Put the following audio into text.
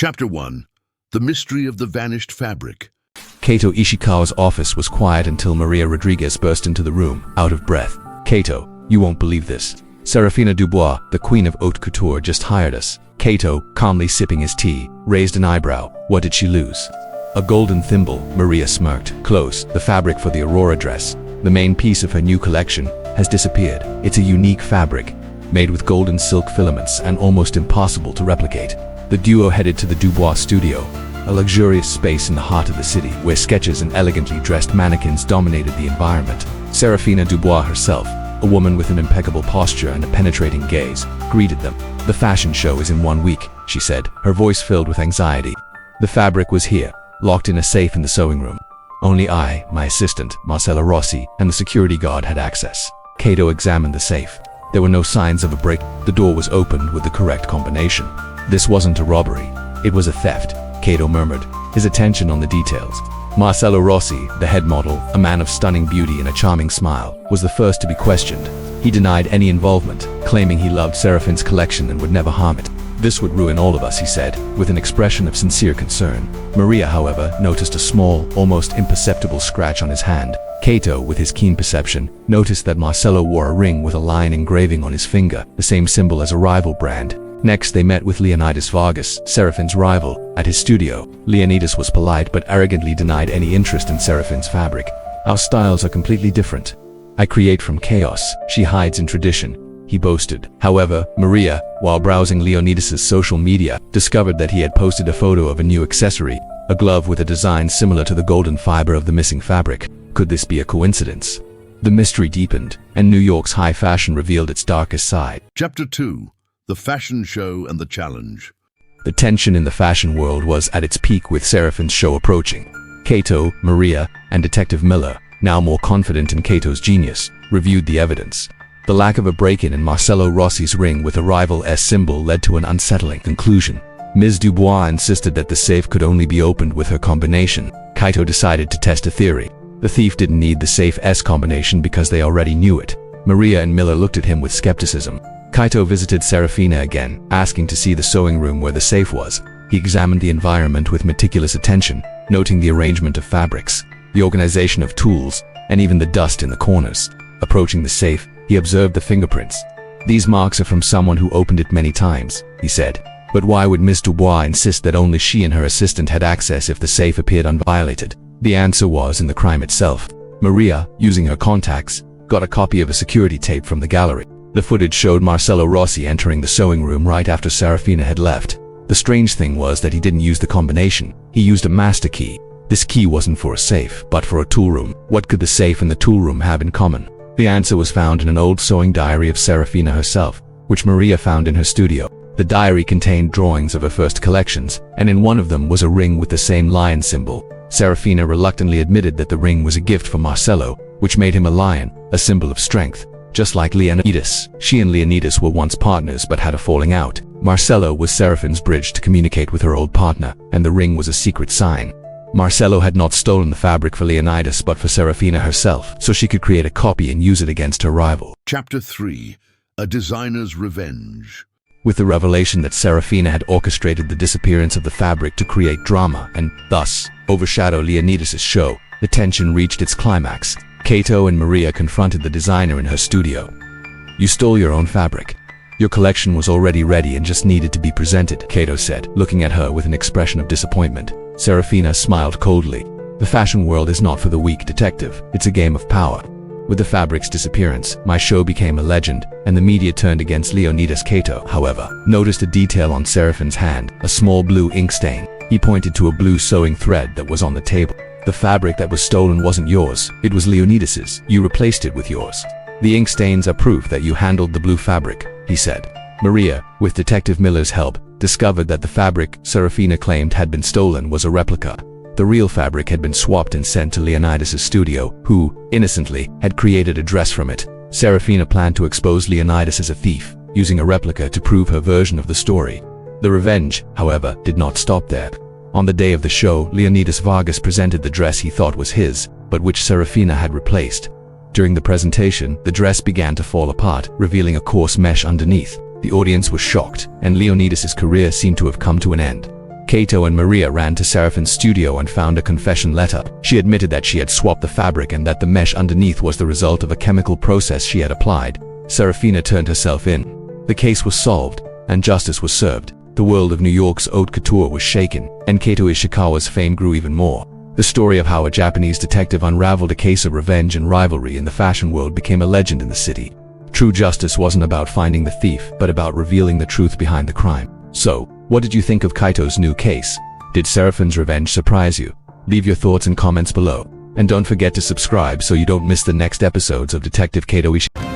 Chapter 1. The Mystery of the Vanished Fabric. Kaito Ishikawa's office was quiet until Maria Rodriguez burst into the room, out of breath. "Kaito, you won't believe this. Seraphina Dubois, the queen of haute couture, just hired us." Kaito, calmly sipping his tea, raised an eyebrow. What did she lose? "A golden thimble," Maria smirked. "Close. The fabric for the Aurora dress, the main piece of her new collection, has disappeared. It's a unique fabric, made with golden silk filaments and almost impossible to replicate." The duo headed to the Dubois studio, a luxurious space in the heart of the city, where sketches and elegantly dressed mannequins dominated the environment. Seraphina Dubois herself, a woman with an impeccable posture and a penetrating gaze, greeted them. "The fashion show is in 1 week," she said, her voice filled with anxiety. The fabric was here, locked in a safe in the sewing room. Only I, my assistant, Marcello Rossi, and the security guard had access. Kaito examined the safe. There were no signs of a break. The door was opened with the correct combination. This wasn't a robbery. It was a theft, Kaito murmured, his attention on the details. Marcello Rossi, the head model, a man of stunning beauty and a charming smile, was the first to be questioned. He denied any involvement, claiming he loved Seraphine's collection and would never harm it. "This would ruin all of us," he said, with an expression of sincere concern. Maria, however, noticed a small, almost imperceptible scratch on his hand. Kaito, with his keen perception, noticed that Marcello wore a ring with a lion engraving on his finger, the same symbol as a rival brand. Next, they met with Leonidas Vargas, Seraphine's rival, at his studio. Leonidas was polite but arrogantly denied any interest in Seraphine's fabric. "Our styles are completely different. I create from chaos, she hides in tradition," he boasted. However, Maria, while browsing Leonidas's social media, discovered that he had posted a photo of a new accessory, a glove with a design similar to the golden fiber of the missing fabric. Could this be a coincidence? The mystery deepened, and New York's high fashion revealed its darkest side. Chapter 2. The Fashion Show and the Challenge. The tension in the fashion world was at its peak with Seraphine's show approaching. Kaito, Maria, and Detective Miller, now more confident in Kaito's genius, reviewed the evidence. The lack of a break-in in Marcello Rossi's ring with a rival S symbol led to an unsettling conclusion. Ms. Dubois insisted that the safe could only be opened with her combination. Kaito decided to test a theory. The thief didn't need the safe S combination because they already knew it. Maria and Miller looked at him with skepticism. Kaito visited Seraphina again, asking to see the sewing room where the safe was. He examined the environment with meticulous attention, noting the arrangement of fabrics, the organization of tools, and even the dust in the corners. Approaching the safe, he observed the fingerprints. "These marks are from someone who opened it many times," he said. But why would Miss Dubois insist that only she and her assistant had access if the safe appeared unviolated? The answer was in the crime itself. Maria, using her contacts, got a copy of a security tape from the gallery. The footage showed Marcello Rossi entering the sewing room right after Seraphina had left. The strange thing was that he didn't use the combination. He used a master key. This key wasn't for a safe, but for a tool room. What could the safe and the tool room have in common? The answer was found in an old sewing diary of Seraphina herself, which Maria found in her studio. The diary contained drawings of her first collections, and in one of them was a ring with the same lion symbol. Seraphina reluctantly admitted that the ring was a gift from Marcello, which made him a lion, a symbol of strength. Just like Leonidas, she and Leonidas were once partners but had a falling out. Marcello was Seraphine's bridge to communicate with her old partner, and the ring was a secret sign. Marcello had not stolen the fabric for Leonidas but for Seraphina herself, so she could create a copy and use it against her rival. Chapter 3. A Designer's Revenge. With the revelation that Seraphina had orchestrated the disappearance of the fabric to create drama and, thus, overshadow Leonidas's show, the tension reached its climax. Kaito and Maria confronted the designer in her studio. "You stole your own fabric. Your collection was already ready and just needed to be presented," Kaito said, looking at her with an expression of disappointment. Seraphina smiled coldly. "The fashion world is not for the weak, detective. It's a game of power. With the fabric's disappearance, my show became a legend, and the media turned against Leonidas." Kaito, however, noticed a detail on Seraphine's hand, a small blue ink stain. He pointed to a blue sewing thread that was on the table. "The fabric that was stolen wasn't yours, it was Leonidas's. You replaced it with yours. The ink stains are proof that you handled the blue fabric," he said. Maria, with Detective Miller's help, discovered that the fabric Seraphina claimed had been stolen was a replica. The real fabric had been swapped and sent to Leonidas's studio, who, innocently, had created a dress from it. Seraphina planned to expose Leonidas as a thief, using a replica to prove her version of the story. The revenge, however, did not stop there. On the day of the show, Leonidas Vargas presented the dress he thought was his, but which Seraphina had replaced. During the presentation, the dress began to fall apart, revealing a coarse mesh underneath. The audience was shocked, and Leonidas's career seemed to have come to an end. Kaito and Maria ran to Seraphine's studio and found a confession letter. She admitted that she had swapped the fabric and that the mesh underneath was the result of a chemical process she had applied. Seraphina turned herself in. The case was solved, and justice was served. The world of New York's haute couture was shaken, and Kaito Ishikawa's fame grew even more. The story of how a Japanese detective unraveled a case of revenge and rivalry in the fashion world became a legend in the city. True justice wasn't about finding the thief, but about revealing the truth behind the crime. So, what did you think of Kaito's new case? Did Seraphine's revenge surprise you? Leave your thoughts and comments below. And don't forget to subscribe so you don't miss the next episodes of Detective Kaito Ishikawa.